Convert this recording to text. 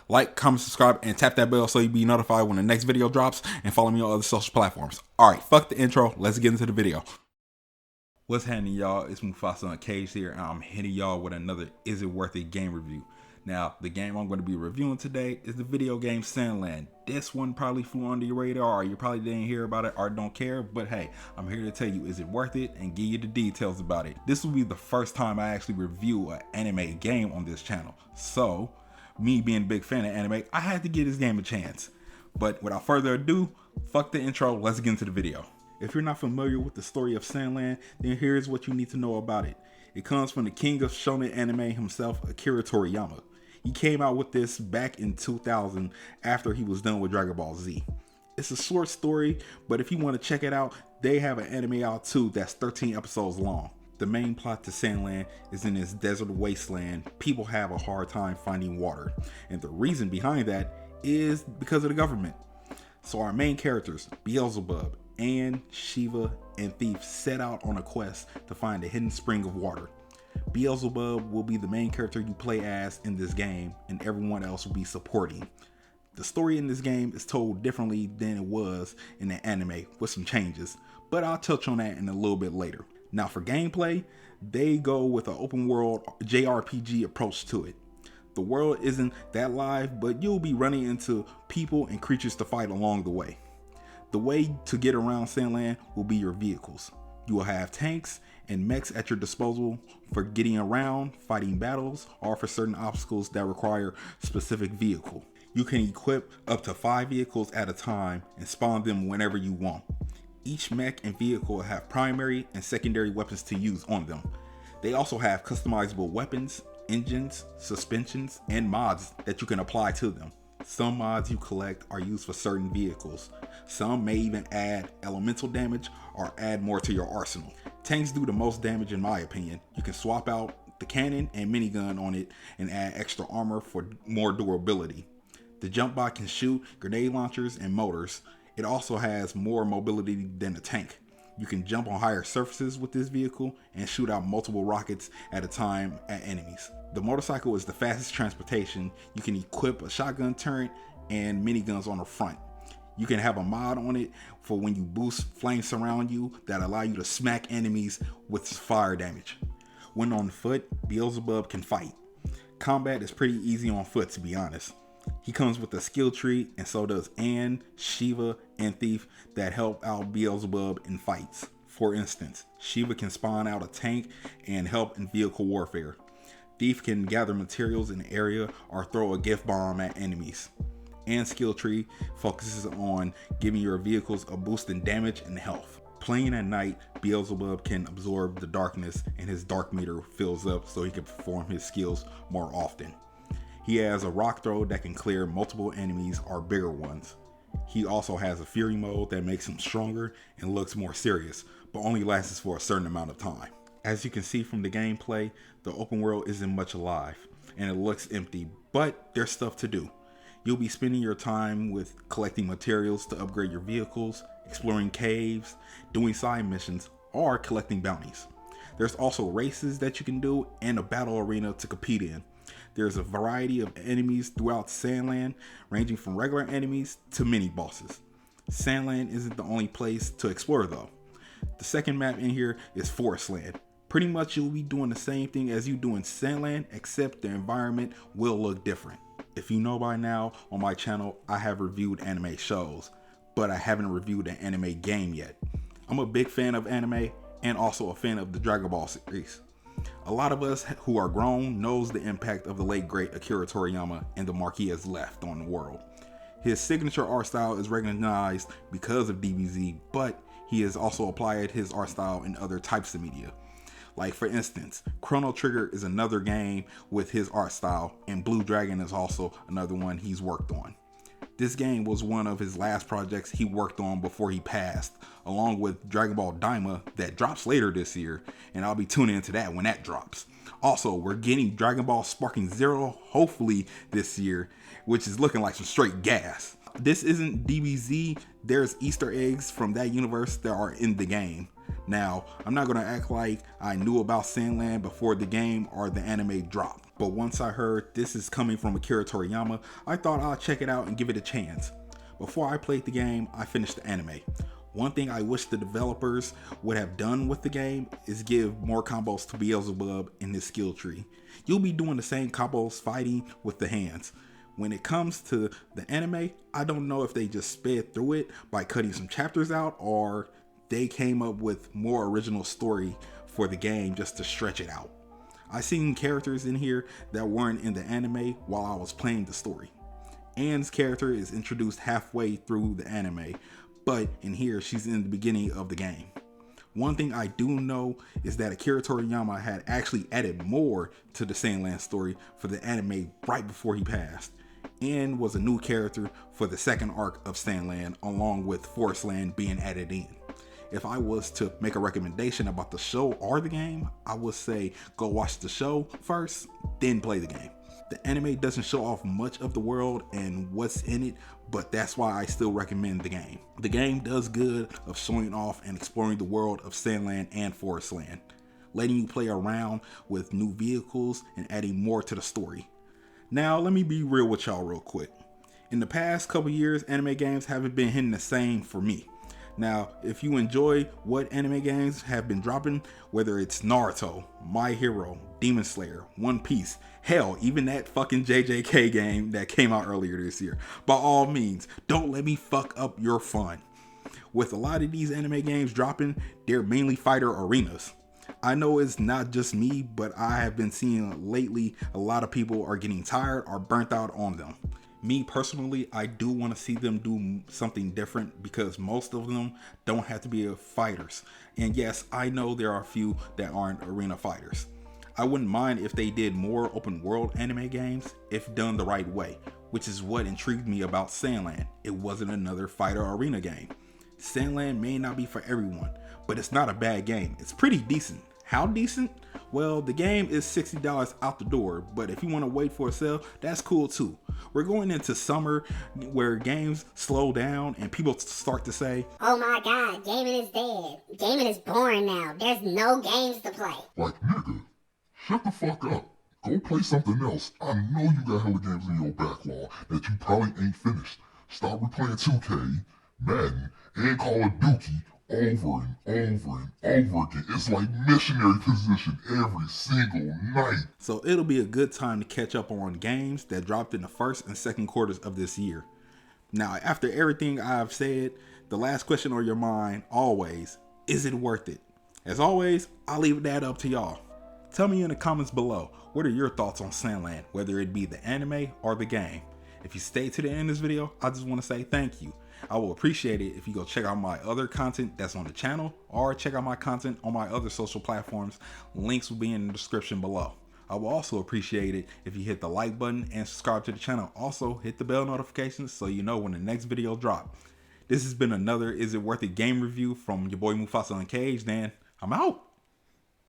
Like, comment, subscribe, and tap that bell so you be notified when the next video drops, and follow me on other social platforms. Alright, fuck the intro, let's get into the video. What's happening, y'all? It's Mufasa Uncaged here, and I'm hitting y'all with another Is It Worth It game review. Now, the game I'm going to be reviewing today is the video game Sandland. This one probably flew under your radar, or you probably didn't hear about it or don't care, but hey, I'm here to tell you, is it worth it, and give you the details about it. This will be the first time I actually review an anime game on this channel, so me being a big fan of anime, I had to give this game a chance. But without further ado, fuck the intro, let's get into the video. If you're not familiar with the story of Sandland, then here's what you need to know about it. It comes from the king of shonen anime himself, Akira Toriyama. He came out with this back in 2000 after he was done with Dragon Ball Z. It's a short story, but if you want to check it out, they have an anime out too that's 13 episodes long. The main plot to Sandland is in this desert wasteland. People have a hard time finding water, and the reason behind that is because of the government. So our main characters, Beelzebub, Anne, Shiva, and Thief, set out on a quest to find a hidden spring of water. Beelzebub will be the main character you play as in this game, and everyone else will be supporting. The story in this game is told differently than it was in the anime, with some changes, but I'll touch on that in a little bit later. Now for gameplay, they go with an open world JRPG approach to it. The world isn't that live, but you'll be running into people and creatures to fight along the way. The way to get around Sandland will be your vehicles. You will have tanks and mechs at your disposal for getting around, fighting battles, or for certain obstacles that require specific vehicle. You can equip up to 5 vehicles at a time and spawn them whenever you want. Each mech and vehicle will have primary and secondary weapons to use on them. They also have customizable weapons, engines, suspensions, and mods that you can apply to them. Some mods you collect are used for certain vehicles. Some may even add elemental damage or add more to your arsenal. Tanks do the most damage in my opinion. You can swap out the cannon and minigun on it and add extra armor for more durability. The jump bot can shoot grenade launchers and motors. It also has more mobility than a tank. You can jump on higher surfaces with this vehicle and shoot out multiple rockets at a time at enemies. The motorcycle is the fastest transportation. You can equip a shotgun turret and miniguns on the front. You can have a mod on it for when you boost flames surround you that allow you to smack enemies with fire damage. When on foot, Beelzebub can fight. Combat is pretty easy on foot, to be honest. He comes with a skill tree, and so does Anne, Shiva, and Thief that help out Beelzebub in fights. For instance, Shiva can spawn out a tank and help in vehicle warfare. Thief can gather materials in the area or throw a gift bomb at enemies. Anne's skill tree focuses on giving your vehicles a boost in damage and health. Playing at night, Beelzebub can absorb the darkness and his dark meter fills up so he can perform his skills more often. He has a rock throw that can clear multiple enemies or bigger ones. He also has a fury mode that makes him stronger and looks more serious, but only lasts for a certain amount of time. As you can see from the gameplay, the open world isn't much alive and it looks empty, but there's stuff to do. You'll be spending your time with collecting materials to upgrade your vehicles, exploring caves, doing side missions, or collecting bounties. There's also races that you can do and a battle arena to compete in. There's a variety of enemies throughout Sandland, ranging from regular enemies to mini bosses. Sandland isn't the only place to explore though. The second map in here is Forestland. Pretty much you'll be doing the same thing as you do in Sandland, except the environment will look different. If you know by now, on my channel I have reviewed anime shows, but I haven't reviewed an anime game yet. I'm a big fan of anime and also a fan of the Dragon Ball series. A lot of us who are grown knows the impact of the late great Akira Toriyama and the mark he has left on the world. His signature art style is recognized because of DBZ, but he has also applied his art style in other types of media. Like for instance, Chrono Trigger is another game with his art style, and Blue Dragon is also another one he's worked on. This game was one of his last projects he worked on before he passed, along with Dragon Ball Daima that drops later this year, and I'll be tuning into that when that drops. Also, we're getting Dragon Ball Sparking Zero hopefully this year, which is looking like some straight gas. This isn't DBZ, there's Easter eggs from that universe that are in the game. Now, I'm not gonna act like I knew about Sandland before the game or the anime dropped, but once I heard this is coming from Akira Toriyama, I thought I'd check it out and give it a chance. Before I played the game, I finished the anime. One thing I wish the developers would have done with the game is give more combos to Beelzebub in his skill tree. You'll be doing the same combos fighting with the hands. When it comes to the anime, I don't know if they just sped through it by cutting some chapters out, or they came up with more original story for the game just to stretch it out. I seen characters in here that weren't in the anime while I was playing the story. Anne's character is introduced halfway through the anime, but in here she's in the beginning of the game. One thing I do know is that Akira Toriyama had actually added more to the Sandland story for the anime right before he passed. Anne was a new character for the second arc of Sandland, along with Forestland being added in. If I was to make a recommendation about the show or the game, I would say go watch the show first, then play the game. The anime doesn't show off much of the world and what's in it, but that's why I still recommend the game. The game does good of showing off and exploring the world of Sandland and Forestland, letting you play around with new vehicles and adding more to the story. Now, let me be real with y'all real quick. In the past couple years, anime games haven't been hitting the same for me. Now, if you enjoy what anime games have been dropping, whether it's Naruto, My Hero, Demon Slayer, One Piece, hell, even that fucking JJK game that came out earlier this year, by all means, don't let me fuck up your fun. With a lot of these anime games dropping, they're mainly fighter arenas. I know it's not just me, but I have been seeing lately a lot of people are getting tired or burnt out on them. Me personally, I do want to see them do something different because most of them don't have to be fighters. And yes, I know there are a few that aren't arena fighters. I wouldn't mind if they did more open world anime games if done the right way, which is what intrigued me about Sandland. It wasn't another fighter arena game. Sandland may not be for everyone, but it's not a bad game. It's pretty decent. How decent? Well, the game is $60 out the door, but if you want to wait for a sale, that's cool too. We're going into summer where games slow down and people start to say, "Oh my god, gaming is dead. Gaming is boring now. There's no games to play." Like, nigga, shut the fuck up. Go play something else. I know you got hella games in your backlog that you probably ain't finished. Stop replaying 2K, Madden, and Call of Duty over and over and over again. It's like missionary position every single night. So it'll be a good time to catch up on games that dropped in the first and second quarters of this year. Now, after everything I've said, the last question on your mind always, is it worth it? As always, I'll leave that up to y'all. Tell me in the comments below, what are your thoughts on Sandland, whether it be the anime or the game? If you stayed to the end of this video, I just want to say thank you. I will appreciate it if you go check out my other content that's on the channel or check out my content on my other social platforms. Links will be in the description below. I will also appreciate it if you hit the like button and subscribe to the channel. Also hit the bell notifications so you know when the next video drops. This has been another Is It Worth It game review from your boy Mufasa Uncaged, and I'm out.